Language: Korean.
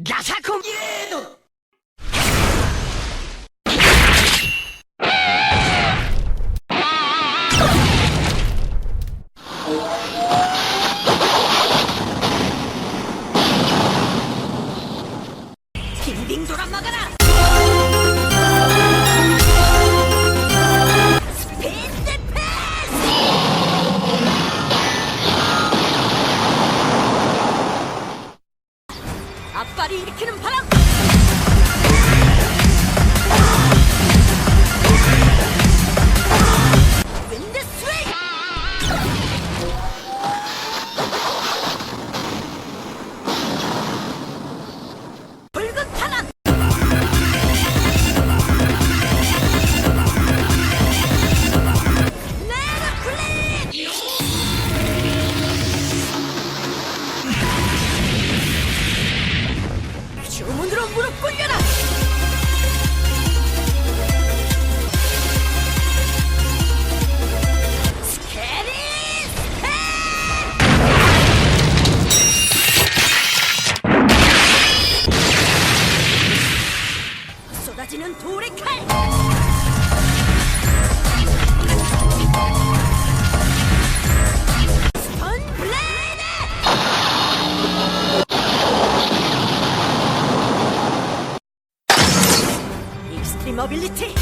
ガシャコンギレードキンディンドラマガラスピンデペース앞발이 일으키는 바람 윈드 스윙 붉은 탄환 네르 클린 주문으로 무릎 꿇려라 스케리 스캔 쏟아지는 돌의 칼 스턴 블레이드 익스트림 어빌리티